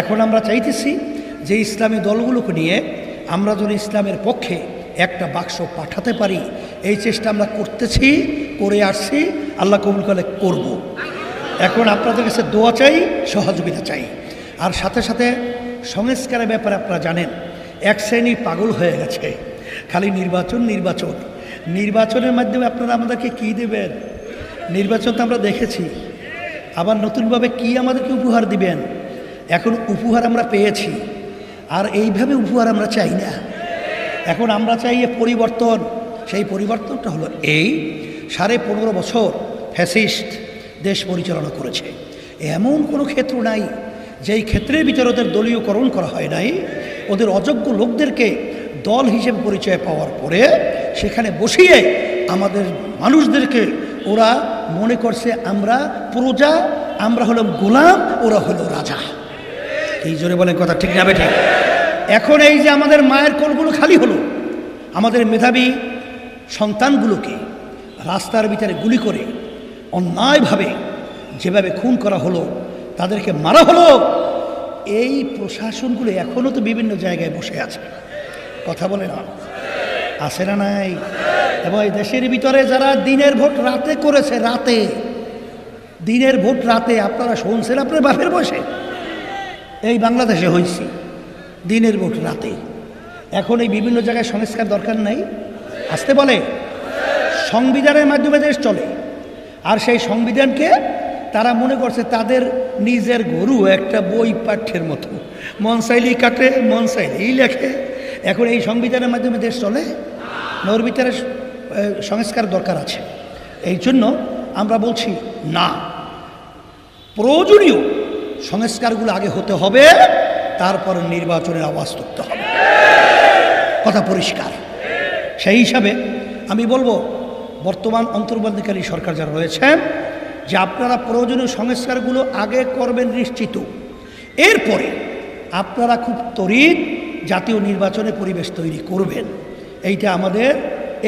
এখন আমরা চাইতেছি যে ইসলামী দলগুলোকে নিয়ে আমরা যদি ইসলামের পক্ষে একটা বাক্স পাঠাতে পারি, এই চেষ্টা আমরা করতেছি, করে আসছি, আল্লাহ কবুল করলে করব। এখন আপনাদের কাছে দোয়া চাই, সহযোগিতা চাই। আর সাথে সাথে সংস্কারের ব্যাপারে আপনারা জানেন এক শ্রেণী পাগল হয়ে গেছে, খালি নির্বাচন নির্বাচন। নির্বাচনের মাধ্যমে আপনারা আমাদেরকে কী দেবেন? নির্বাচন তো আমরা দেখেছি, আবার নতুনভাবে কি আমাদেরকে উপহার দিবেন? এখন উপহার আমরা পেয়েছি, আর এইভাবে উপহার আমরা চাই না। এখন আমরা চাই পরিবর্তন। সেই পরিবর্তনটা হলো এই 15.5 বছর ফ্যাসিস্ট দেশ পরিচালনা করেছে। এমন কোনো ক্ষেত্র নাই যেই ক্ষেত্রের ভিতরে ওদের দলীয়করণ করা হয় নাই। ওদের অযোগ্য লোকদেরকে দল হিসেবে পরিচয় পাওয়ার পরে সেখানে বসিয়ে আমাদের মানুষদেরকে ওরা মনে করছে আমরা প্রজা, আমরা হলাম গোলাম, ওরা হলো রাজা। এই জোরে বলেন কথা ঠিক না বেঠিক? এখন এই যে আমাদের মায়ের কোলগুলো খালি হলো, আমাদের মেধাবী সন্তানগুলোকে রাস্তার ভিতরে গুলি করে অন্যায়ভাবে যেভাবে খুন করা হলো, তাদেরকে মারা হলো, এই প্রশাসনগুলো এখনও তো বিভিন্ন জায়গায় বসে আছে। কথা বলে না, আছে না নাই? এবং এই দেশের ভিতরে যারা দিনের ভোট রাতে করেছে, রাতে দিনের ভোট রাতে, আপনারা শুনছেন আপনার বাপের বসে এই বাংলাদেশে হয়েছে দিনের ভোট রাতে। এখন এই বিভিন্ন জায়গায় সংস্কার দরকার নাই, আসতে বলে সংবিধানের মাধ্যমে দেশ চলে। আর সেই সংবিধানকে তারা মনে করছে তাদের নিজের গরু, একটা বই পাঠ্যের মতো, মন চাইলেই কাটে, মন চাইলেই লেখে। এখন এই সংবিধানের মাধ্যমে দেশ চলে? ওর ভিতরে সংস্কার দরকার আছে। এই জন্য আমরা বলছি না, প্রয়োজনীয় সংস্কারগুলো আগে হতে হবে, তারপর নির্বাচনের আওয়াজ তুলতে হবে। কথা পরিষ্কার। সেই হিসাবে আমি বলবো বর্তমান অন্তর্বর্তীকালীন সরকার যারা রয়েছেন, যে আপনারা প্রয়োজনীয় সংস্কারগুলো আগে করবেন নিশ্চিত, এরপরে আপনারা খুব ত্বরিত জাতীয় নির্বাচনের পরিবেশ তৈরি করবেন। এইটা আমাদের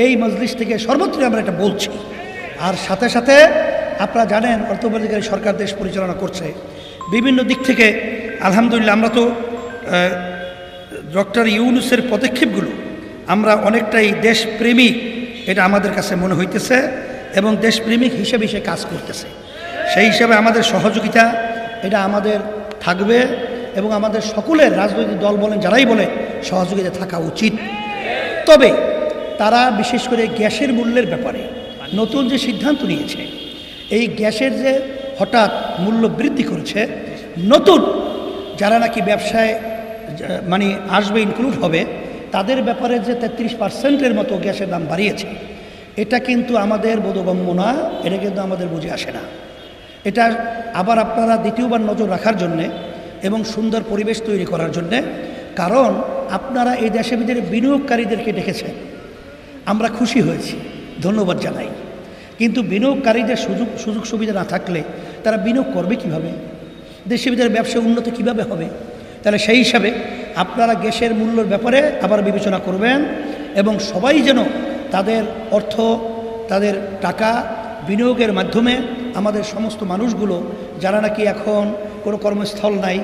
এই মজলিস থেকে সর্বত্রই আমরা এটা বলছি। আর সাথে সাথে আপনারা জানেন অন্তর্বর্তীকালীন সরকার দেশ পরিচালনা করছে বিভিন্ন দিক থেকে। আলহামদুলিল্লাহ, আমরা তো ডক্টর ইউনূসের পদক্ষেপগুলো আমরা অনেকটাই দেশপ্রেমিক, এটা আমাদের কাছে মনে হইতেছে, এবং দেশপ্রেমিক হিসেবে সে কাজ করতেছে। সেই হিসাবে আমাদের সহযোগিতা এটা আমাদের থাকবে, এবং আমাদের সকলের রাজনৈতিক দল বলেন যারাই বলে সহযোগিতা থাকা উচিত। তবে তারা বিশেষ করে গ্যাসের মূল্যের ব্যাপারে নতুন যে সিদ্ধান্ত নিয়েছে, এই গ্যাসের যে হঠাৎ মূল্য বৃদ্ধি করেছে, নতুন যারা নাকি ব্যবসায় মানে আসবে, ইনক্লুড হবে, তাদের ব্যাপারে যে 33% মতো গ্যাসের দাম বাড়িয়েছে, এটা কিন্তু আমাদের বোধগম্য না, এটা কিন্তু আমাদের বুঝে আসে না। এটা আবার আপনারা দ্বিতীয়বার নজর রাখার জন্যে এবং সুন্দর পরিবেশ তৈরি করার জন্যে, কারণ আপনারা এই দেশের ভিতরে বিনিয়োগকারীদেরকে ডেকেছেন, আমরা খুশি হয়েছি, ধন্যবাদ জানাই। কিন্তু বিনিয়োগকারীদের সুযোগ সুবিধা না থাকলে তারা বিনিয়োগ করবে কিভাবে? দেশের ভিতরে ব্যবসা উন্নত কিভাবে হবে? তাহলে সেই হিসাবে আপনারা গ্যাসের মূল্যের ব্যাপারে আবার বিবেচনা করবেন, এবং সবাই যেন তাদের অর্থ, তাদের টাকা বিনিয়োগের মাধ্যমে আমাদের সমস্ত মানুষগুলো যারা নাকি এখন কোনো কর্মস্থল নাই,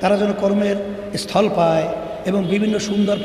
তারা যেন কর্মের স্থল পায় এবং বিভিন্ন সুন্দর